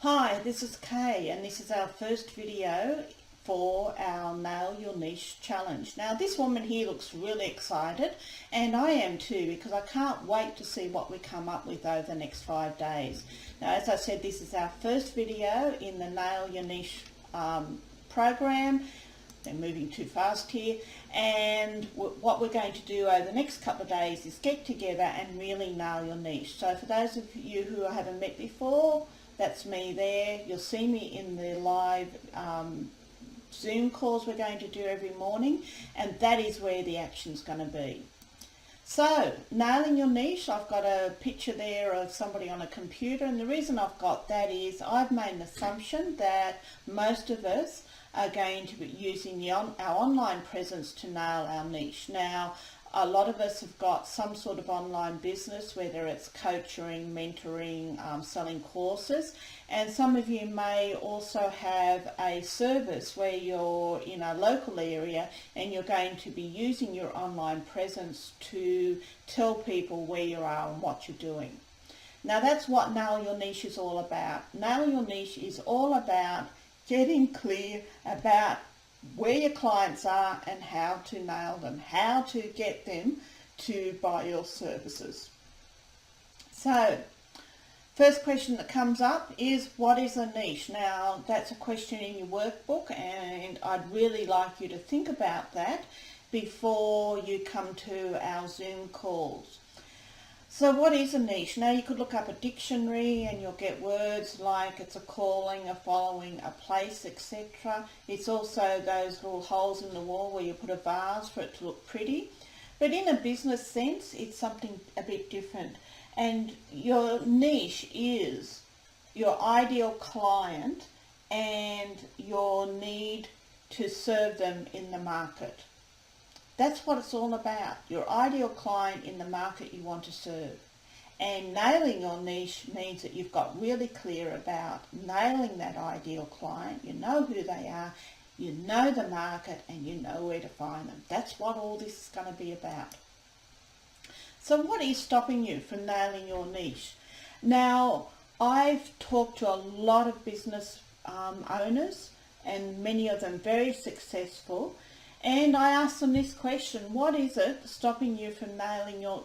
Hi, this is Kay, and this is our first video for our Nail Your Niche challenge. Now this woman here looks really excited, and I am too, because I can't wait to see what we come up with over the next 5 days. Now, as I said, this is our first video in the Nail Your Niche program. They're moving too fast here, and what we're going to do over the next couple of days is get together and really nail your niche. So for those of you who I haven't met before, that's me there. You'll see me in the live Zoom calls we're going to do every morning, and that is where the action's going to be. So, nailing your niche, I've got a picture there of somebody on a computer, and the reason I've got that is I've made an assumption that most of us are going to be using our online presence to nail our niche. Now, a lot of us have got some sort of online business, whether it's coaching, mentoring, selling courses, and some of you may also have a service where you're in a local area and you're going to be using your online presence to tell people where you are and what you're doing. Now that's what Nail Your Niche is all about. Nail Your Niche is all about getting clear about where your clients are and how to nail them, how to get them to buy your services. So, first question that comes up is, what is a niche? Now, that's a question in your workbook, and I'd really like you to think about that before you come to our Zoom calls. So what is a niche? Now you could look up a dictionary and you'll get words like it's a calling, a following, a place, etc. It's also those little holes in the wall where you put a vase for it to look pretty. But in a business sense, it's something a bit different. And your niche is your ideal client and your need to serve them in the market. That's what it's all about, your ideal client in the market you want to serve. And nailing your niche means that you've got really clear about nailing that ideal client. You know who they are, you know the market, and you know where to find them. That's what all this is going to be about. So what is stopping you from nailing your niche? Now, I've talked to a lot of business owners, and many of them very successful. And I asked them this question: what is it stopping you from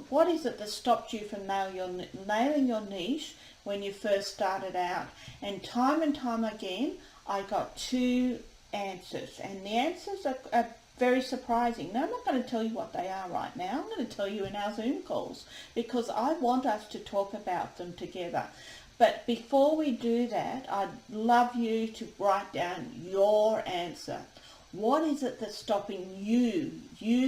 what is it that stopped you from nailing your niche when you first started out? And time again, I got two answers, and the answers are very surprising. Now, I'm not going to tell you what they are right now. I'm going to tell you in our Zoom calls, because I want us to talk about them together. But before we do that, I'd love you to write down your answer. What is it that's stopping you,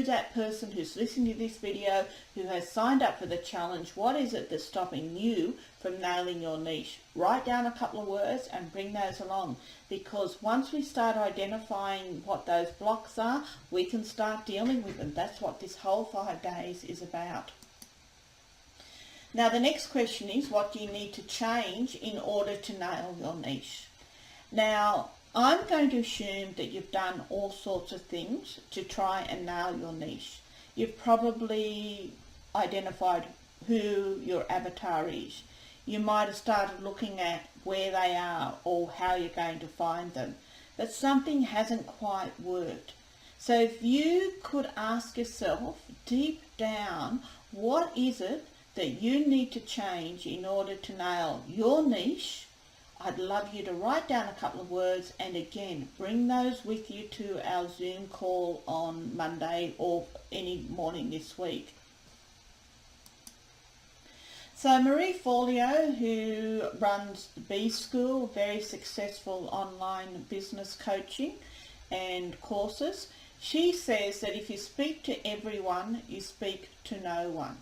that person who's listening to this video, who has signed up for the challenge? What is it that's stopping you from nailing your niche? Write down a couple of words and bring those along, because once we start identifying what those blocks are, we can start dealing with them. That's what this whole 5 days is about. Now the next question is, what do you need to change in order to nail your niche? Now, I'm going to assume that you've done all sorts of things to try and nail your niche. You've probably identified who your avatar is. You might have started looking at where they are or how you're going to find them. But something hasn't quite worked. So if you could ask yourself deep down, what is it that you need to change in order to nail your niche? I'd love you to write down a couple of words, and again, bring those with you to our Zoom call on Monday or any morning this week. So Marie Forleo, who runs the B School, very successful online business coaching and courses, she says that if you speak to everyone, you speak to no one.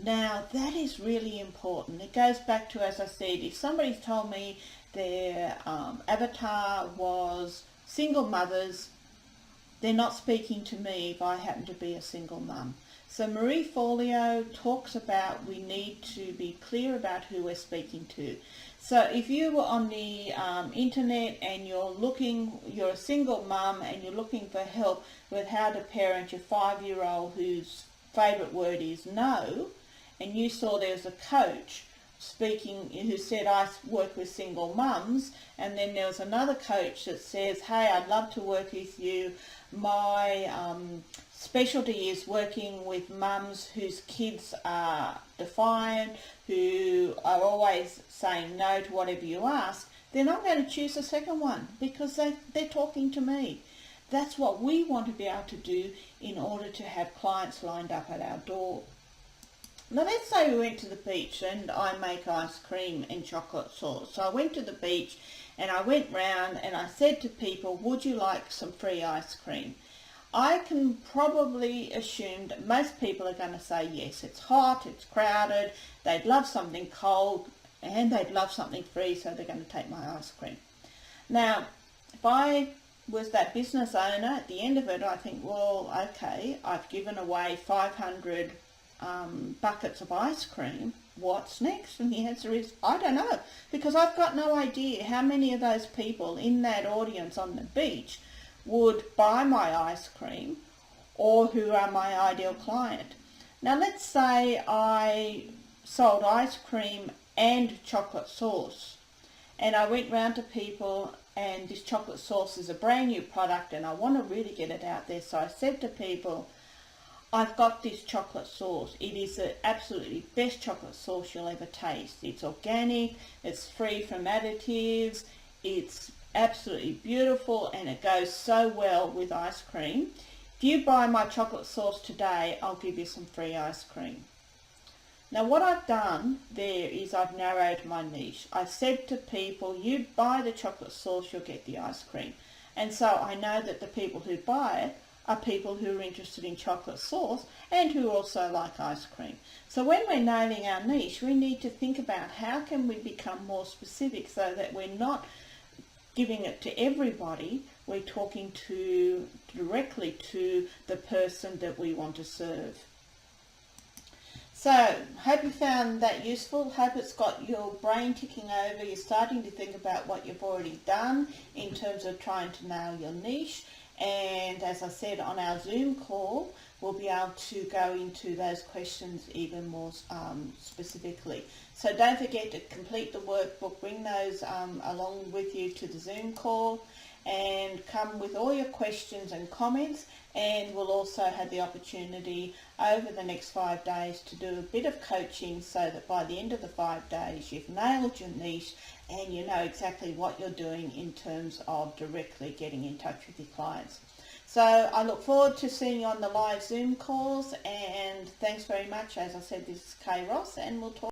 Now, that is really important. It goes back to, as I said, if somebody told me their avatar was single mothers, they're not speaking to me if I happen to be a single mum. So Marie Forleo talks about we need to be clear about who we're speaking to. So if you were on the internet and you're a single mum and you're looking for help with how to parent your 5-year-old whose favourite word is no, and you saw there was a coach, speaking who said, I work with single mums, and then there was another coach that says, hey, I'd love to work with you. My specialty is working with mums whose kids are defiant, who are always saying no to whatever you ask. Then I'm going to choose the second one because they're talking to me. That's what we want to be able to do in order to have clients lined up at our door. Now let's say we went to the beach and I make ice cream and chocolate sauce. So I went to the beach and I went round and I said to people, would you like some free ice cream? I can probably assume that most people are going to say yes. It's hot, it's crowded, they'd love something cold and they'd love something free, so they're going to take my ice cream. Now, if I was that business owner, at the end of it, I think, well, okay, I've given away 500 buckets of ice cream. What's next? And the answer is, I don't know, because I've got no idea how many of those people in that audience on the beach would buy my ice cream or who are my ideal client. Now let's say I sold ice cream and chocolate sauce, and I went round to people, and this chocolate sauce is a brand new product and I want to really get it out there. So I said to people, I've got this chocolate sauce. It is the absolutely best chocolate sauce you'll ever taste. It's organic, it's free from additives, it's absolutely beautiful, and it goes so well with ice cream. If you buy my chocolate sauce today, I'll give you some free ice cream. Now what I've done there is I've narrowed my niche. I've said to people, you buy the chocolate sauce, you'll get the ice cream. And so I know that the people who buy it are people who are interested in chocolate sauce and who also like ice cream. So when we're nailing our niche, we need to think about how can we become more specific so that we're not giving it to everybody, we're talking directly to the person that we want to serve. So, hope you found that useful. Hope it's got your brain ticking over. You're starting to think about what you've already done in terms of trying to nail your niche. And as I said, on our Zoom call, we'll be able to go into those questions even more specifically. So don't forget to complete the workbook, bring those along with you to the Zoom call, and come with all your questions and comments, and we'll also have the opportunity over the next 5 days to do a bit of coaching so that by the end of the 5 days you've nailed your niche and you know exactly what you're doing in terms of directly getting in touch with your clients. So I look forward to seeing you on the live Zoom calls, and thanks very much. As I said, this is Kay Ross, and we'll talk